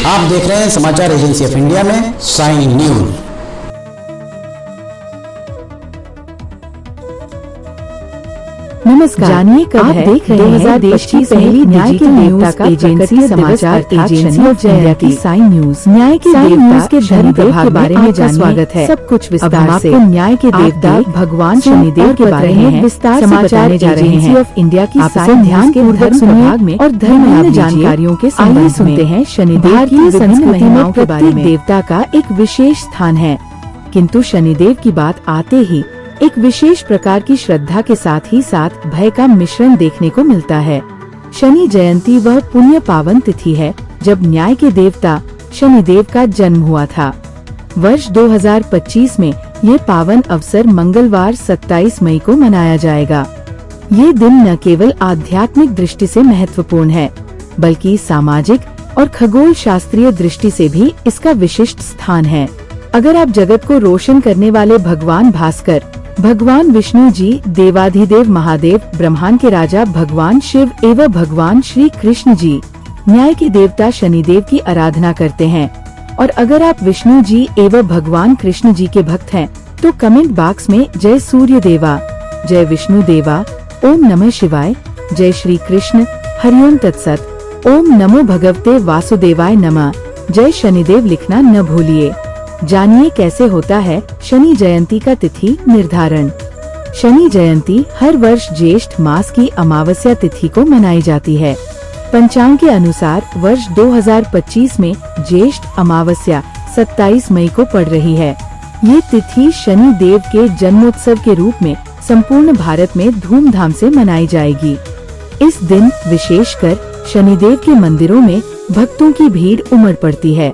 आप देख रहे हैं समाचार एजेंसी ऑफ इंडिया में साइन न्यूज। नमस्कार, जानिए कब है 2025 की पहली न्याय के देवता का एजेंसी समाचार एजेंसी ऑफ इंडिया की साइन न्यूज। न्याय के देवता के शनिदेव के बारे में जानिए। स्वागत है। सब कुछ विस्तार से न्याय के देवता भगवान शनिदेव के बारे में विस्तार से बताने जा रहे हैं। ऑफ इंडिया की साइन ध्यान के धर्म विभाग में और धर्म जानकारियों के आइए सुनते हैं। शनिदेव की संस्कृति में प्रत्येक देवता का एक विशेष स्थान है, किंतु शनिदेव की बात आते ही एक विशेष प्रकार की श्रद्धा के साथ ही साथ भय का मिश्रण देखने को मिलता है। शनि जयंती वह पुण्य पावन तिथि है जब न्याय के देवता शनिदेव का जन्म हुआ था। वर्ष 2025 में ये पावन अवसर मंगलवार 27 मई को मनाया जाएगा। ये दिन न केवल आध्यात्मिक दृष्टि से महत्वपूर्ण है, बल्कि सामाजिक और खगोल शास्त्रीय दृष्टि से भी इसका विशिष्ट स्थान है। अगर आप जगत को रोशन करने वाले भगवान भास्कर, भगवान विष्णु जी, देवाधिदेव महादेव, ब्रह्मांड के राजा भगवान शिव एवं भगवान श्री कृष्ण जी, न्याय के देवता शनिदेव की आराधना करते हैं, और अगर आप विष्णु जी एवं भगवान कृष्ण जी के भक्त हैं, तो कमेंट बॉक्स में जय सूर्य देवा, जय विष्णु देवा, ओम नमः शिवाय, जय श्री कृष्ण, हरिओम तत्सत, ओम नमो भगवते वासुदेवाय नमः, जय शनिदेव लिखना न भूलिए। जानिए कैसे होता है शनि जयंती का तिथि निर्धारण। शनि जयंती हर वर्ष ज्येष्ठ मास की अमावस्या तिथि को मनाई जाती है। पंचांग के अनुसार वर्ष 2025 में ज्येष्ठ अमावस्या 27 मई को पड़ रही है। ये तिथि शनि देव के जन्मोत्सव के रूप में संपूर्ण भारत में धूमधाम से मनाई जाएगी। इस दिन विशेषकर शनिदेव के मंदिरों में भक्तों की भीड़ उमड़ पड़ती है।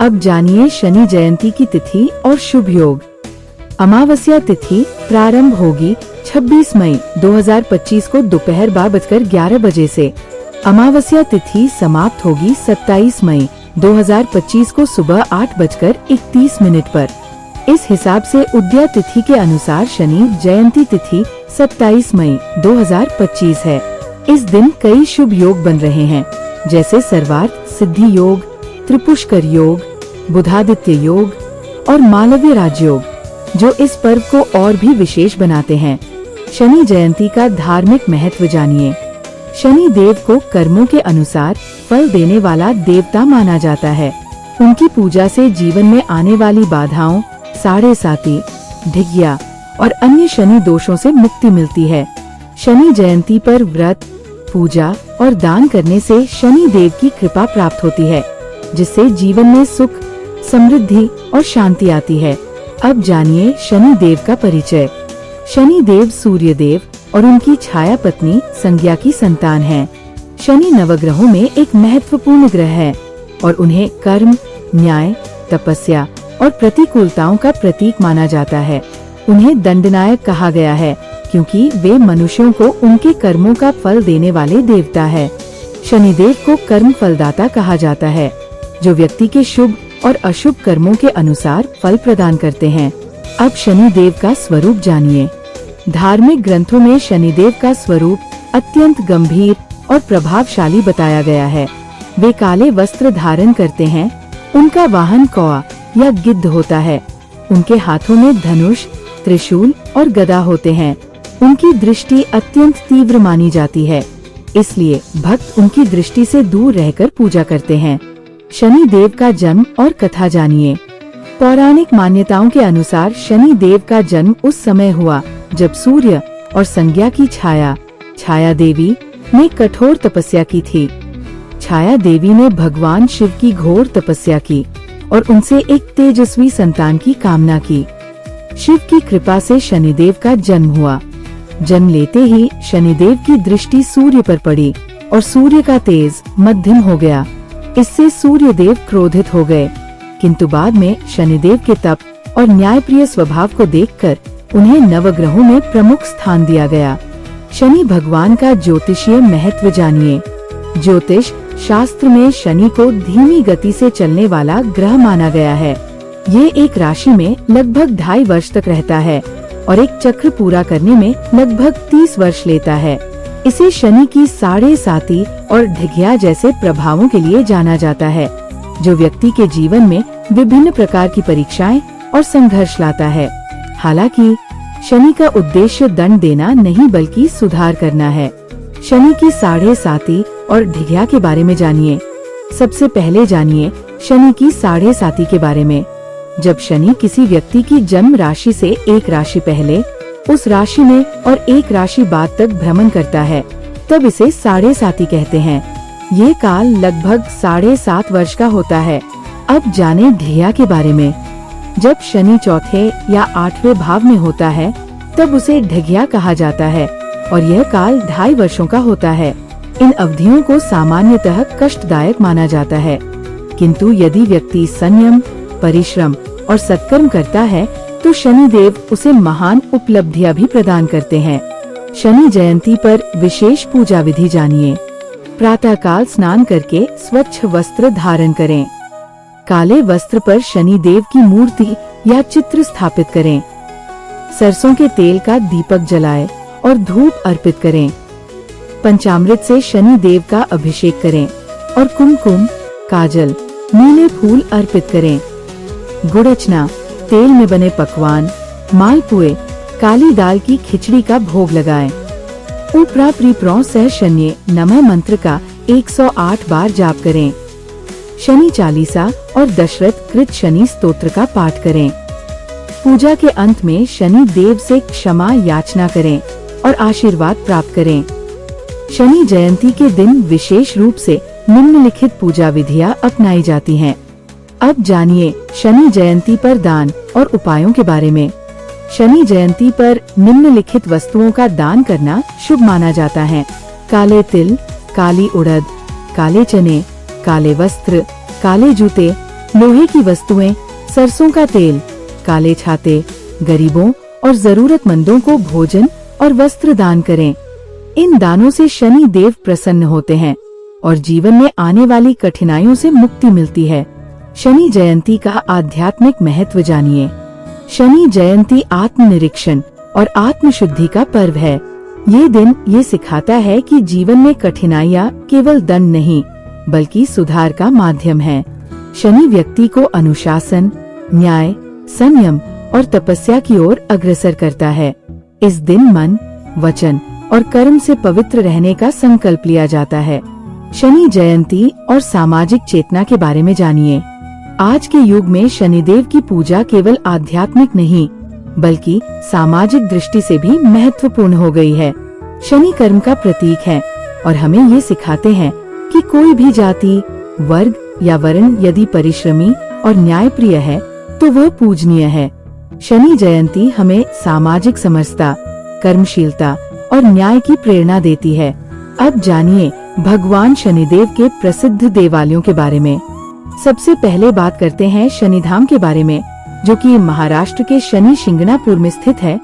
अब जानिए शनि जयंती की तिथि और शुभ योग। अमावस्या तिथि प्रारंभ होगी 26 मई 2025 को दोपहर 12:11 बजे से। अमावस्या तिथि समाप्त होगी 27 मई 2025 को सुबह 8:31 पर। इस हिसाब से उदया तिथि के अनुसार शनि जयंती तिथि 27 मई 2025 है। इस दिन कई शुभ योग बन रहे हैं, जैसे सर्वार्थ सिद्धि योग, त्रिपुष्कर योग, बुधादित्य योग और मालव्य राजयोग, जो इस पर्व को और भी विशेष बनाते हैं। शनि जयंती का धार्मिक महत्व जानिए। शनि देव को कर्मों के अनुसार फल देने वाला देवता माना जाता है। उनकी पूजा से जीवन में आने वाली बाधाओं, साढ़े साती, ढिगिया और अन्य शनि दोषों से मुक्ति मिलती है। शनि जयंती पर व्रत, पूजा और दान करने से शनि देव की कृपा प्राप्त होती है, जिससे जीवन में सुख, समृद्धि और शांति आती है। अब जानिए शनि देव का परिचय। शनि देव सूर्य देव और उनकी छाया पत्नी संज्ञा की संतान हैं। शनि नवग्रहों में एक महत्वपूर्ण ग्रह है और उन्हें कर्म, न्याय, तपस्या और प्रतिकूलताओं का प्रतीक माना जाता है। उन्हें दंडनायक कहा गया है क्योंकि वे मनुष्यों को उनके कर्मों का फल देने वाले देवता है। शनिदेव को कर्म फलदाता कहा जाता है, जो व्यक्ति के शुभ और अशुभ कर्मों के अनुसार फल प्रदान करते हैं। अब शनिदेव का स्वरूप जानिए। धार्मिक ग्रंथों में शनिदेव का स्वरूप अत्यंत गंभीर और प्रभावशाली बताया गया है। वे काले वस्त्र धारण करते हैं। उनका वाहन कौआ या गिद्ध होता है। उनके हाथों में धनुष, त्रिशूल और गदा होते हैं। उनकी दृष्टि अत्यंत तीव्र मानी जाती है, इसलिए भक्त उनकी दृष्टि से दूर रहकर पूजा करते हैं। शनि देव का जन्म और कथा जानिए। पौराणिक मान्यताओं के अनुसार शनि देव का जन्म उस समय हुआ जब सूर्य और संज्ञा की छाया देवी ने कठोर तपस्या की थी। छाया देवी ने भगवान शिव की घोर तपस्या की और उनसे एक तेजस्वी संतान की कामना की। शिव की कृपा से शनिदेव का जन्म हुआ। जन्म लेते ही शनिदेव की दृष्टि सूर्य पर पड़ी और सूर्य का तेज मध्यम हो गया। इससे सूर्य देव क्रोधित हो गए, किंतु बाद में शनिदेव के तप और न्यायप्रिय स्वभाव को देखकर उन्हें नवग्रहों में प्रमुख स्थान दिया गया। शनि भगवान का ज्योतिषीय महत्व जानिए। ज्योतिष शास्त्र में शनि को धीमी गति से चलने वाला ग्रह माना गया है। ये एक राशि में लगभग 2.5 वर्ष तक रहता है और एक चक्र पूरा करने में लगभग 30 वर्ष लेता है। इसे शनि की साढ़े साती और ढिगिया जैसे प्रभावों के लिए जाना जाता है। जो व्यक्ति के जीवन में विभिन्न प्रकार की परीक्षाएं और संघर्ष लाता है। हालांकि शनि का उद्देश्य दंड देना नहीं बल्कि सुधार करना है। शनि की साढ़े साती और ढिघिया के बारे में जानिए। सबसे पहले जानिए शनि की साढ़े साती के बारे में। जब शनि किसी व्यक्ति की जन्म राशि से एक राशि पहले, उस राशि में और एक राशि बाद तक भ्रमण करता है, तब इसे साढ़े साती कहते हैं। ये काल लगभग 7.5 वर्ष का होता है। अब जाने ढिघिया के बारे में। जब शनि चौथे या 8वें भाव में होता है, तब उसे ढिघिया कहा जाता है और यह काल 2.5 वर्षों का होता है। इन अवधियों को सामान्यतः कष्टदायक माना जाता है, किंतु यदि व्यक्ति संयम, परिश्रम और सत्कर्म करता है तो शनिदेव उसे महान उपलब्धियां भी प्रदान करते हैं। शनि जयंती पर विशेष पूजा विधि जानिए। प्रातःकाल स्नान करके स्वच्छ वस्त्र धारण करें। काले वस्त्र पर शनि देव की मूर्ति या चित्र स्थापित करें। सरसों के तेल का दीपक जलाएं और धूप अर्पित करें। पंचामृत से शनि देव का अभिषेक करें और कुमकुम, काजल, नीले फूल अर्पित करें। गुड़चना, तेल में बने पकवान, मालपुए, काली दाल की खिचड़ी का भोग लगाएं। ऊपरा प्रीप्रो सह शन्ये नमः मंत्र का 108 बार जाप करें। शनि चालीसा और दशरथ कृत शनि स्तोत्र का पाठ करें। पूजा के अंत में शनि देव से क्षमा याचना करें और आशीर्वाद प्राप्त करें। शनि जयंती के दिन विशेष रूप से निम्नलिखित पूजा विधियां अपनाई जाती हैं। अब जानिए शनि जयंती पर दान और उपायों के बारे में। शनि जयंती पर निम्नलिखित वस्तुओं का दान करना शुभ माना जाता है। काले तिल, काली उड़द, काले चने, काले वस्त्र, काले जूते, लोहे की वस्तुएं, सरसों का तेल, काले छाते, गरीबों और जरूरतमंदों को भोजन और वस्त्र दान करें। इन दानों से शनि देव प्रसन्न होते हैं और जीवन में आने वाली कठिनाइयों से मुक्ति मिलती है। शनि जयंती का आध्यात्मिक महत्व जानिए। शनि जयंती आत्मनिरीक्षण और आत्मशुद्धि का पर्व है। ये दिन ये सिखाता है कि जीवन में कठिनाइयाँ केवल दंड नहीं बल्कि सुधार का माध्यम है। शनि व्यक्ति को अनुशासन, न्याय, संयम और तपस्या की ओर अग्रसर करता है। इस दिन मन, वचन और कर्म से पवित्र रहने का संकल्प लिया जाता है। शनि जयंती और सामाजिक चेतना के बारे में जानिए। आज के युग में शनिदेव की पूजा केवल आध्यात्मिक नहीं बल्कि सामाजिक दृष्टि से भी महत्वपूर्ण हो गई है। शनि कर्म का प्रतीक है और हमें ये सिखाते हैं कि कोई भी जाति, वर्ग या वर्ण यदि परिश्रमी और न्यायप्रिय है तो वह पूजनीय है। शनि जयंती हमें सामाजिक समरसता, कर्मशीलता और न्याय की प्रेरणा देती है। अब जानिए भगवान शनिदेव के प्रसिद्ध देवालयों के बारे में। सबसे पहले बात करते हैं शनिधाम के बारे में, जो कि महाराष्ट्र के शनि शिंगणापुर में स्थित है।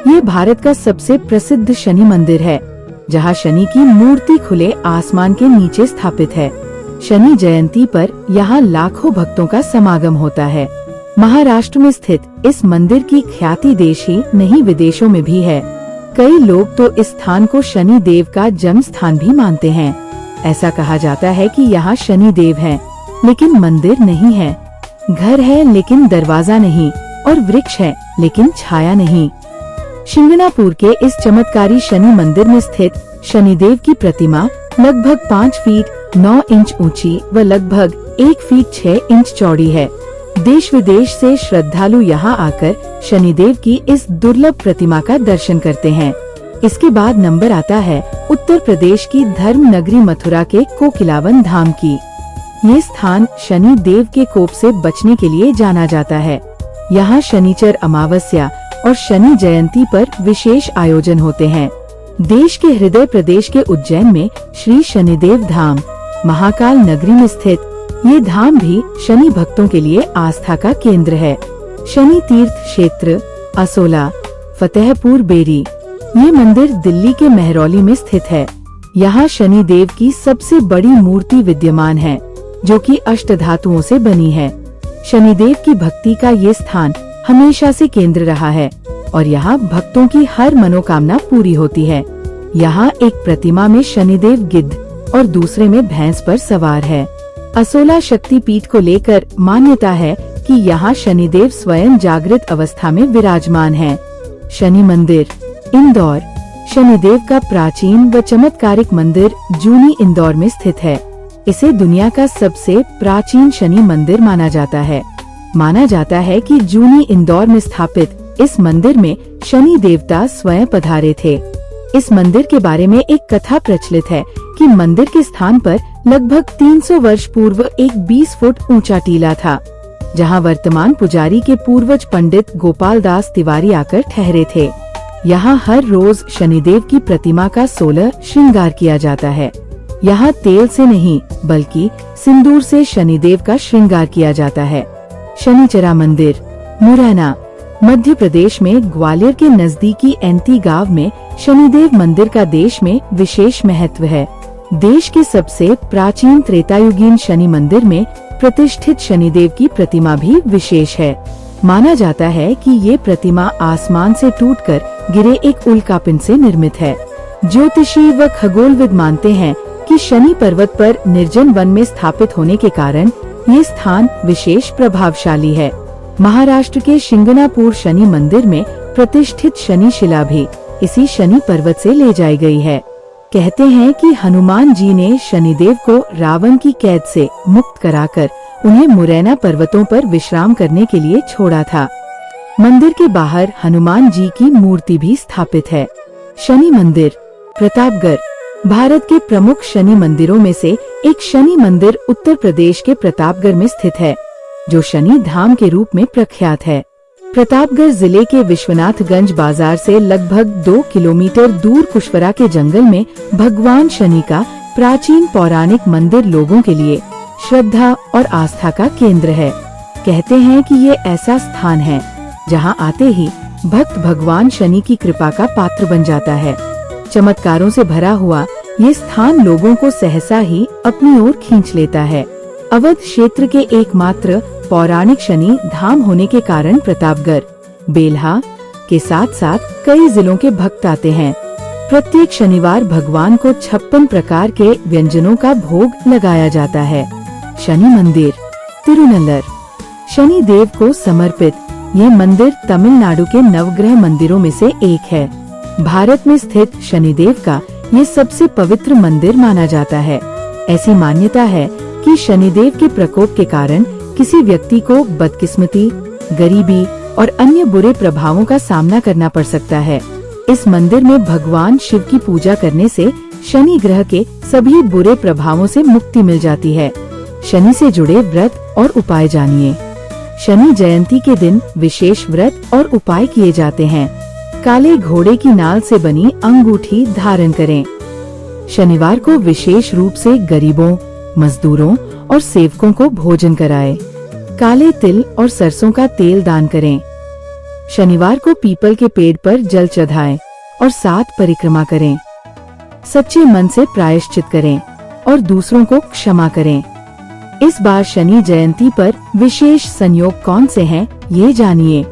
ये भारत का सबसे प्रसिद्ध शनि मंदिर है, जहाँ शनि की मूर्ति खुले आसमान के नीचे स्थापित है। शनि जयंती पर यहाँ लाखों भक्तों का समागम होता है। महाराष्ट्र में स्थित इस मंदिर की ख्याति देश ही नहीं विदेशों में भी है। कई लोग तो इस स्थान को शनि देव का जन्म स्थान भी मानते हैं। ऐसा कहा जाता है कि यहाँ शनि देव है लेकिन मंदिर नहीं है, घर है लेकिन दरवाजा नहीं और वृक्ष है लेकिन छाया नहीं। शिंगणापुर के इस चमत्कारी शनि मंदिर में स्थित शनिदेव की प्रतिमा लगभग 5 फीट 9 इंच ऊंची व लगभग 1 फीट 6 इंच चौड़ी है। देश विदेश से श्रद्धालु यहाँ आकर शनिदेव की इस दुर्लभ प्रतिमा का दर्शन करते हैं। इसके बाद नंबर आता है उत्तर प्रदेश की धर्म नगरी मथुरा के कोकिलावन धाम की। ये स्थान शनि देव के कोप से बचने के लिए जाना जाता है। यहाँ शनिचर अमावस्या और शनि जयंती पर विशेष आयोजन होते हैं। देश के हृदय प्रदेश के उज्जैन में श्री शनिदेव धाम, महाकाल नगरी में स्थित ये धाम भी शनि भक्तों के लिए आस्था का केंद्र है। शनि तीर्थ क्षेत्र असोला, फतेहपुर बेरी, ये मंदिर दिल्ली के महरौली में स्थित है। यहाँ शनि देव की सबसे बड़ी मूर्ति विद्यमान है, जो कि अष्टधातुओं से बनी है। शनिदेव की भक्ति का ये स्थान हमेशा से केंद्र रहा है और यहाँ भक्तों की हर मनोकामना पूरी होती है। यहाँ एक प्रतिमा में शनिदेव गिद्ध और दूसरे में भैंस पर सवार है। असोला शक्तिपीठ को लेकर मान्यता है कि यहाँ शनिदेव स्वयं जागृत अवस्था में विराजमान हैं। शनि मंदिर इंदौर। शनिदेव का प्राचीन व चमत्कारिक मंदिर जूनी इंदौर में स्थित है। इसे दुनिया का सबसे प्राचीन शनि मंदिर माना जाता है। माना जाता है कि जूनी इंदौर में स्थापित इस मंदिर में शनि देवता स्वयं पधारे थे। इस मंदिर के बारे में एक कथा प्रचलित है कि मंदिर के स्थान पर लगभग 300 वर्ष पूर्व एक 20 फुट ऊंचा टीला था, जहां वर्तमान पुजारी के पूर्वज पंडित गोपाल दास तिवारी आकर ठहरे थे। यहाँ हर रोज शनिदेव की प्रतिमा का 16 श्रृंगार किया जाता है। यहाँ तेल से नहीं बल्कि सिंदूर से शनिदेव का श्रृंगार किया जाता है। शनिचरा मंदिर मुरैना। मध्य प्रदेश में ग्वालियर के नजदीकी एंती गांव में शनिदेव मंदिर का देश में विशेष महत्व है। देश के सबसे प्राचीन त्रेतायुगीन शनि मंदिर में प्रतिष्ठित शनिदेव की प्रतिमा भी विशेष है। माना जाता है कि ये प्रतिमा आसमान से टूटकर गिरे एक उल्कापिंड से निर्मित है। ज्योतिषी व खगोलविद मानते हैं कि शनि पर्वत पर निर्जन वन में स्थापित होने के कारण ये स्थान विशेष प्रभावशाली है। महाराष्ट्र के शिंगणापुर शनि मंदिर में प्रतिष्ठित शनि शिला भी इसी शनि पर्वत से ले जाई गई है। कहते हैं कि हनुमान जी ने शनिदेव को रावण की कैद से मुक्त कराकर उन्हें मुरैना पर्वतों पर विश्राम करने के लिए छोड़ा था। मंदिर के बाहर हनुमान जी की मूर्ति भी स्थापित है। शनि मंदिर प्रतापगढ़। भारत के प्रमुख शनि मंदिरों में से एक शनि मंदिर उत्तर प्रदेश के प्रतापगढ़ में स्थित है, जो शनि धाम के रूप में प्रख्यात है। प्रतापगढ़ जिले के विश्वनाथगंज बाजार से लगभग 2 किलोमीटर दूर कुशवरा के जंगल में भगवान शनि का प्राचीन पौराणिक मंदिर लोगों के लिए श्रद्धा और आस्था का केंद्र है। कहते हैं कि ये ऐसा स्थान है जहां आते ही भक्त भगवान शनि की कृपा का पात्र बन जाता है। चमत्कारों से भरा हुआ ये स्थान लोगों को सहसा ही अपनी ओर खींच लेता है। अवध क्षेत्र के एकमात्र पौराणिक शनि धाम होने के कारण प्रतापगढ़, बेल्हा के साथ साथ कई जिलों के भक्त आते हैं। प्रत्येक शनिवार भगवान को 56 प्रकार के व्यंजनों का भोग लगाया जाता है। शनि मंदिर तिरुनल्लर। शनि देव को समर्पित यह मंदिर तमिलनाडु के नवग्रह मंदिरों में से एक है। भारत में स्थित शनिदेव का ये सबसे पवित्र मंदिर माना जाता है। ऐसी मान्यता है कि शनिदेव के प्रकोप के कारण किसी व्यक्ति को बदकिस्मती, गरीबी और अन्य बुरे प्रभावों का सामना करना पड़ सकता है। इस मंदिर में भगवान शिव की पूजा करने से शनि ग्रह के सभी बुरे प्रभावों से मुक्ति मिल जाती है। शनि से जुड़े व्रत और उपाय जानिए। शनि जयंती के दिन विशेष व्रत और उपाय किए जाते हैं। काले घोड़े की नाल से बनी अंगूठी धारण करें। शनिवार को विशेष रूप से गरीबों, मजदूरों और सेवकों को भोजन कराएं। काले तिल और सरसों का तेल दान करें। शनिवार को पीपल के पेड़ पर जल चढ़ाएं और 7 परिक्रमा करें। सच्चे मन से प्रायश्चित करें और दूसरों को क्षमा करें। इस बार शनि जयंती पर विशेष संयोग कौन से हैं, ये जानिए।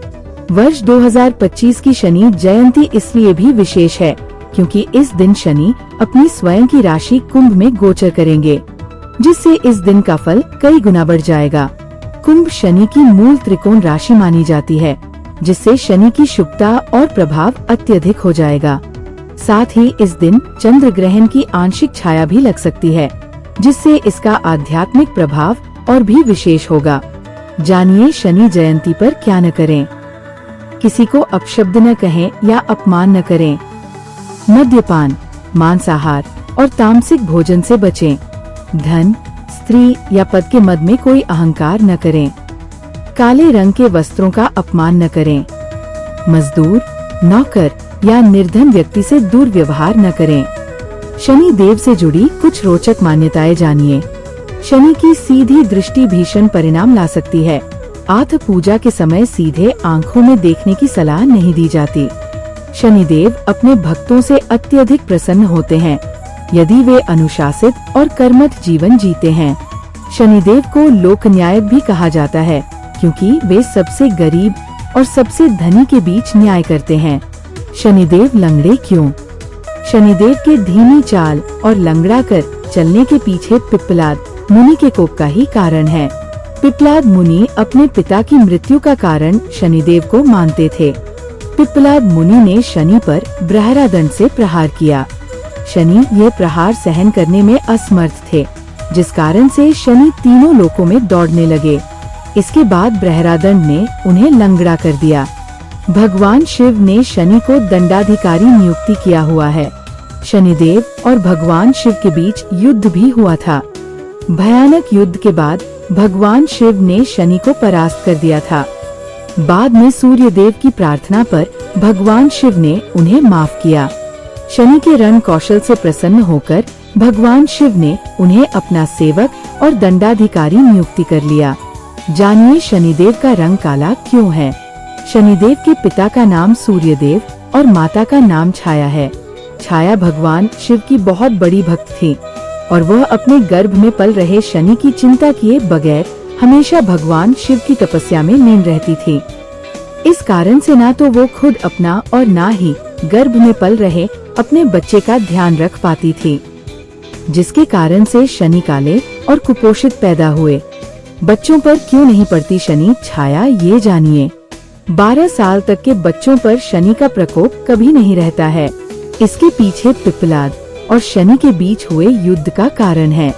वर्ष 2025 की शनि जयंती इसलिए भी विशेष है क्योंकि इस दिन शनि अपनी स्वयं की राशि कुंभ में गोचर करेंगे, जिससे इस दिन का फल कई गुना बढ़ जाएगा। कुंभ शनि की मूल त्रिकोण राशि मानी जाती है, जिससे शनि की शुभता और प्रभाव अत्यधिक हो जाएगा। साथ ही इस दिन चंद्र ग्रहण की आंशिक छाया भी लग सकती है, जिससे इसका आध्यात्मिक प्रभाव और भी विशेष होगा। जानिए शनि जयंती पर क्या न करें। किसी को अपशब्द न कहें या अपमान न करें। मद्यपान, मांसाहार और तामसिक भोजन से बचें। धन, स्त्री या पद के मद में कोई अहंकार न करें। काले रंग के वस्त्रों का अपमान न करें। मजदूर, नौकर या निर्धन व्यक्ति से दुर्व्यवहार न करें। शनि देव से जुड़ी कुछ रोचक मान्यताएं जानिए। शनि की सीधी दृष्टि भीषण परिणाम ला सकती है। आठ पूजा के समय सीधे आंखों में देखने की सलाह नहीं दी जाती। शनिदेव अपने भक्तों से अत्यधिक प्रसन्न होते हैं यदि वे अनुशासित और कर्मठ जीवन जीते हैं। शनिदेव को लोक न्यायक भी कहा जाता है क्योंकि वे सबसे गरीब और सबसे धनी के बीच न्याय करते हैं। शनिदेव लंगड़े क्यों? शनिदेव के धीमी चाल और लंगड़ा कर चलने के पीछे पिप्पलाद मुनि के कोप का ही कारण है। पिप्पलाद मुनि अपने पिता की मृत्यु का कारण शनिदेव को मानते थे। पिप्पलाद मुनि ने शनि पर ब्रहरादंड से प्रहार किया। शनि ये प्रहार सहन करने में असमर्थ थे, जिस कारण से शनि तीनों लोकों में दौड़ने लगे। इसके बाद ब्रहरादंड ने उन्हें लंगड़ा कर दिया। भगवान शिव ने शनि को दंडाधिकारी नियुक्ति किया हुआ है। शनिदेव और भगवान शिव के बीच युद्ध भी हुआ था। भयानक युद्ध के बाद भगवान शिव ने शनि को परास्त कर दिया था। बाद में सूर्य देव की प्रार्थना पर भगवान शिव ने उन्हें माफ किया। शनि के रण कौशल से प्रसन्न होकर भगवान शिव ने उन्हें अपना सेवक और दंडाधिकारी नियुक्ति कर लिया। जानिए शनिदेव का रंग काला क्यों है। शनिदेव के पिता का नाम सूर्यदेव और माता का नाम छाया है। छाया भगवान शिव की बहुत बड़ी भक्त थी और वह अपने गर्भ में पल रहे शनि की चिंता किए बगैर हमेशा भगवान शिव की तपस्या में लीन रहती थी। इस कारण से ना तो वो खुद अपना और ना ही गर्भ में पल रहे अपने बच्चे का ध्यान रख पाती थी, जिसके कारण से शनि काले और कुपोषित पैदा हुए। बच्चों पर क्यों नहीं पड़ती शनि छाया, ये जानिए। 12 साल तक के बच्चों पर शनि का प्रकोप कभी नहीं रहता है। इसके पीछे पिप्पलाद और शनि के बीच हुए युद्ध का कारण है।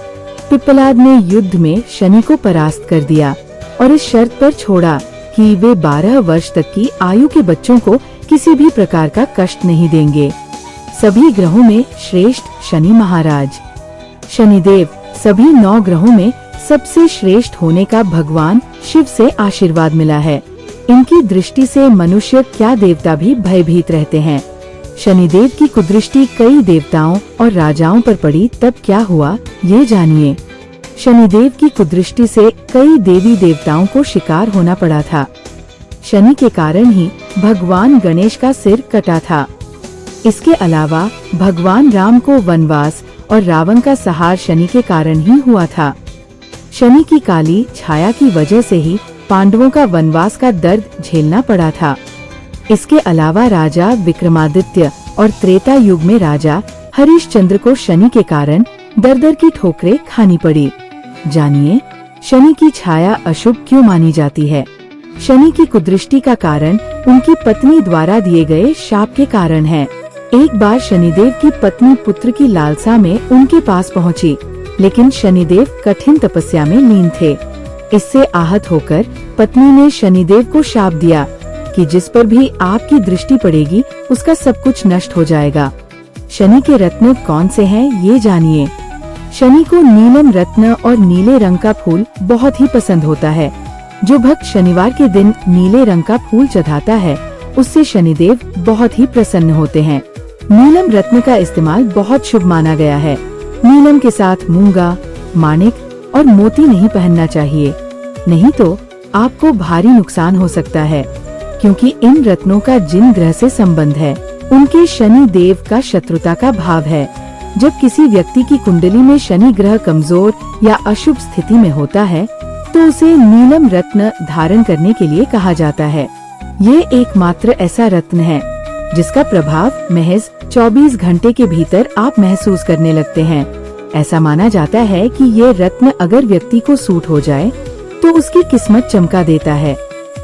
पिप्पलाद ने युद्ध में शनि को परास्त कर दिया और इस शर्त पर छोड़ा कि वे 12 वर्ष तक की आयु के बच्चों को किसी भी प्रकार का कष्ट नहीं देंगे। सभी ग्रहों में श्रेष्ठ शनि महाराज। शनिदेव सभी 9 ग्रहों में सबसे श्रेष्ठ होने का भगवान शिव से आशीर्वाद मिला है। इनकी दृष्टि से मनुष्य क्या देवता भी भयभीत रहते हैं। शनिदेव की कुदृष्टि कई देवताओं और राजाओं पर पड़ी, तब क्या हुआ ये जानिए। शनिदेव की कुदृष्टि से कई देवी देवताओं को शिकार होना पड़ा था। शनि के कारण ही भगवान गणेश का सिर कटा था। इसके अलावा भगवान राम को वनवास और रावण का संहार शनि के कारण ही हुआ था। शनि की काली छाया की वजह से ही पांडवों का वनवास का दर्द झेलना पड़ा था। इसके अलावा राजा विक्रमादित्य और त्रेता युग में राजा हरिश्चंद्र को शनि के कारण दर दर की ठोकरें खानी पड़ी। जानिए शनि की छाया अशुभ क्यों मानी जाती है। शनि की कुदृष्टि का कारण उनकी पत्नी द्वारा दिए गए शाप के कारण है। एक बार शनिदेव की पत्नी पुत्र की लालसा में उनके पास पहुंची, लेकिन शनिदेव कठिन तपस्या में लीन थे। इससे आहत होकर पत्नी ने शनिदेव को शाप दिया कि जिस पर भी आपकी दृष्टि पड़ेगी उसका सब कुछ नष्ट हो जाएगा। शनि के रत्न कौन से हैं ये जानिए। शनि को नीलम रत्न और नीले रंग का फूल बहुत ही पसंद होता है। जो भक्त शनिवार के दिन नीले रंग का फूल चढ़ाता है उससे शनिदेव बहुत ही प्रसन्न होते हैं। नीलम रत्न का इस्तेमाल बहुत शुभ माना गया है। नीलम के साथ मूंगा, माणिक और मोती नहीं पहनना चाहिए, नहीं तो आपको भारी नुकसान हो सकता है, क्योंकि इन रत्नों का जिन ग्रह से संबंध है उनके शनि देव का शत्रुता का भाव है। जब किसी व्यक्ति की कुंडली में शनि ग्रह कमजोर या अशुभ स्थिति में होता है तो उसे नीलम रत्न धारण करने के लिए कहा जाता है। ये एकमात्र ऐसा रत्न है जिसका प्रभाव महज 24 घंटे के भीतर आप महसूस करने लगते हैं। ऐसा माना जाता है कि ये रत्न अगर व्यक्ति को सूट हो जाए तो उसकी किस्मत चमका देता है।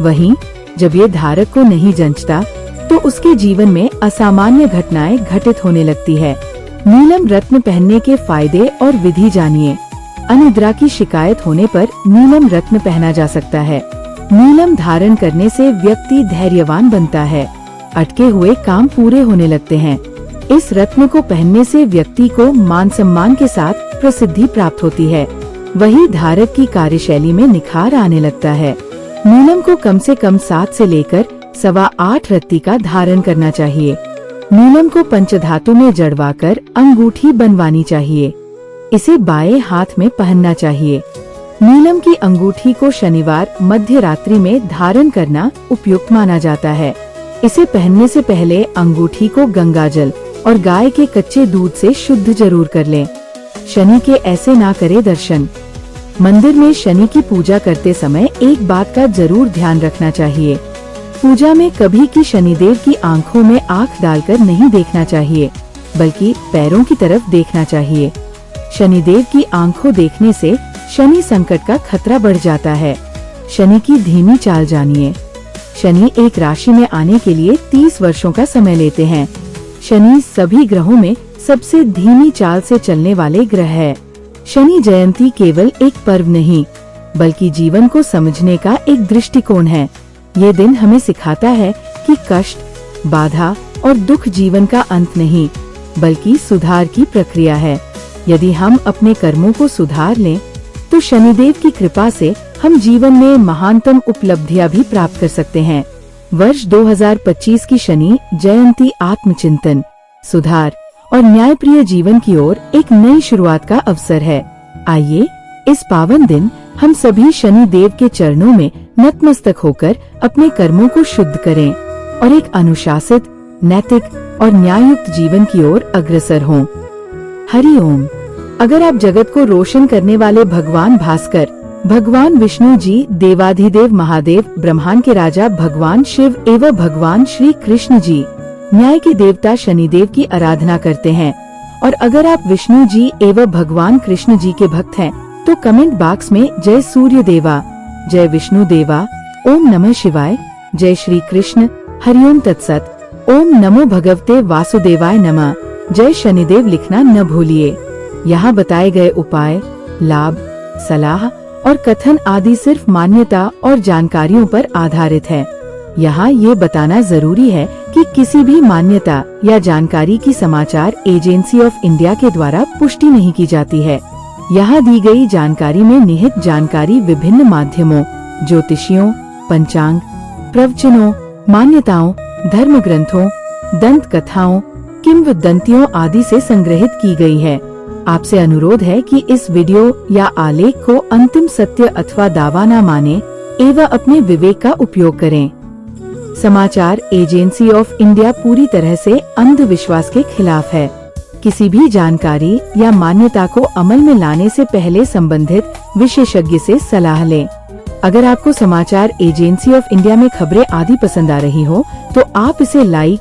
वहीं जब ये धारक को नहीं जंचता तो उसके जीवन में असामान्य घटनाएं घटित होने लगती है। नीलम रत्न पहनने के फायदे और विधि जानिए। अनिद्रा की शिकायत होने पर नीलम रत्न पहना जा सकता है। नीलम धारण करने से व्यक्ति धैर्यवान बनता है। अटके हुए काम पूरे होने लगते हैं। इस रत्न को पहनने से व्यक्ति को मान सम्मान के साथ प्रसिद्धि प्राप्त होती है। वही धारक की कार्यशैली में निखार आने लगता है। नीलम को कम से कम 7 से लेकर 8.25 रत्ती का धारण करना चाहिए। नीलम को पंचधातु में जड़वाकर अंगूठी बनवानी चाहिए। इसे बाएं हाथ में पहनना चाहिए। नीलम की अंगूठी को शनिवार मध्य रात्रि में धारण करना उपयुक्त माना जाता है। इसे पहनने से पहले अंगूठी को गंगाजल और गाय के कच्चे दूध से शुद्ध जरूर कर लें। शनि के ऐसे ना करे दर्शन। मंदिर में शनि की पूजा करते समय एक बात का जरूर ध्यान रखना चाहिए। पूजा में कभी की शनिदेव की आंखों में आंख डालकर नहीं देखना चाहिए, बल्कि पैरों की तरफ देखना चाहिए। शनिदेव की आंखों देखने से शनि संकट का खतरा बढ़ जाता है। शनि की धीमी चाल जानिए। शनि एक राशि में आने के लिए 30 वर्षों का समय लेते हैं। शनि सभी ग्रहों में सबसे धीमी चाल से चलने वाले ग्रह है। शनि जयंती केवल एक पर्व नहीं, बल्कि जीवन को समझने का एक दृष्टिकोण है। ये दिन हमें सिखाता है कि कष्ट, बाधा और दुख जीवन का अंत नहीं, बल्कि सुधार की प्रक्रिया है। यदि हम अपने कर्मों को सुधार लें, तो शनिदेव की कृपा से हम जीवन में महानतम उपलब्धियां भी प्राप्त कर सकते हैं। वर्ष 2025 की शनि जयंती आत्मचिंतन, सुधार और न्यायप्रिय जीवन की ओर एक नई शुरुआत का अवसर है। आइए इस पावन दिन हम सभी शनि देव के चरणों में नतमस्तक होकर अपने कर्मों को शुद्ध करें और एक अनुशासित, नैतिक और न्याययुक्त जीवन की ओर अग्रसर हों। हरि ओम। अगर आप जगत को रोशन करने वाले भगवान भास्कर, भगवान विष्णु जी, देवाधिदेव महादेव, ब्रह्मांड के राजा भगवान शिव एवं भगवान श्री कृष्ण जी, न्याय के देवता शनिदेव की आराधना करते हैं, और अगर आप विष्णु जी एवं भगवान कृष्ण जी के भक्त हैं, तो कमेंट बॉक्स में जय सूर्य देवा, जय विष्णु देवा, ओम नमः शिवाय, जय श्री कृष्ण, हरिओम तत्सत, ओम नमो भगवते वासुदेवाय नमः, जय शनिदेव लिखना न भूलिए। यहाँ बताए गए उपाय, लाभ, सलाह और कथन आदि सिर्फ मान्यता और जानकारियों पर आधारित है। यहाँ ये बताना जरूरी है कि किसी भी मान्यता या जानकारी की समाचार एजेंसी ऑफ इंडिया के द्वारा पुष्टि नहीं की जाती है। यहाँ दी गई जानकारी में निहित जानकारी विभिन्न माध्यमों, ज्योतिषियों, पंचांग, प्रवचनों, मान्यताओं, धर्म ग्रंथों, दंत कथाओं, किंवदंतियों आदि से संग्रहित की गई है। आपसे अनुरोध है कि इस वीडियो या आलेख को अंतिम सत्य अथवा दावा न माने एवं अपने विवेक का उपयोग करें। समाचार एजेंसी ऑफ इंडिया पूरी तरह से अंधविश्वास के खिलाफ है। किसी भी जानकारी या मान्यता को अमल में लाने से पहले संबंधित विशेषज्ञ से सलाह लें। अगर आपको समाचार एजेंसी ऑफ इंडिया में खबरें आदि पसंद आ रही हो, तो आप इसे लाइक,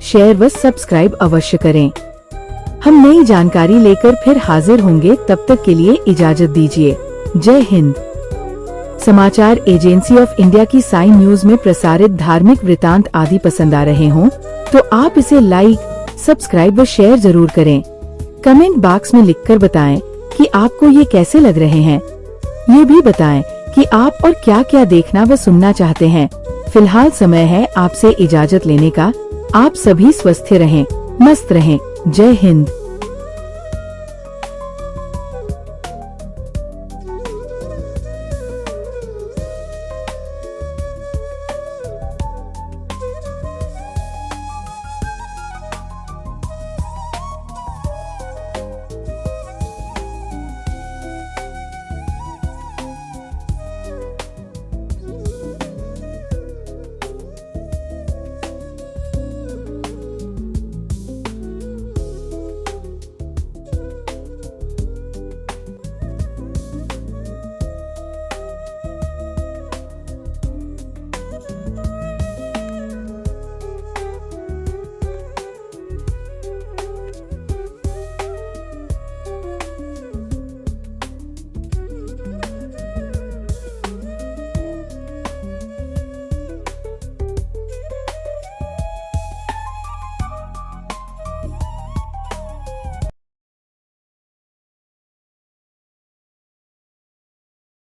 शेयर व सब्सक्राइब अवश्य करें। हम नई जानकारी लेकर फिर हाजिर होंगे, तब तक के लिए इजाजत दीजिए। जय हिंद। समाचार एजेंसी ऑफ इंडिया की साइन न्यूज में प्रसारित धार्मिक वृतांत आदि पसंद आ रहे हों, तो आप इसे लाइक, सब्सक्राइब व शेयर जरूर करें। कमेंट बॉक्स में लिखकर बताएं कि आपको ये कैसे लग रहे हैं। ये भी बताएं कि आप और क्या क्या देखना व सुनना चाहते हैं। फिलहाल समय है आपसे इजाजत लेने का। आप सभी स्वस्थ रहें, मस्त रहें। जय हिंद।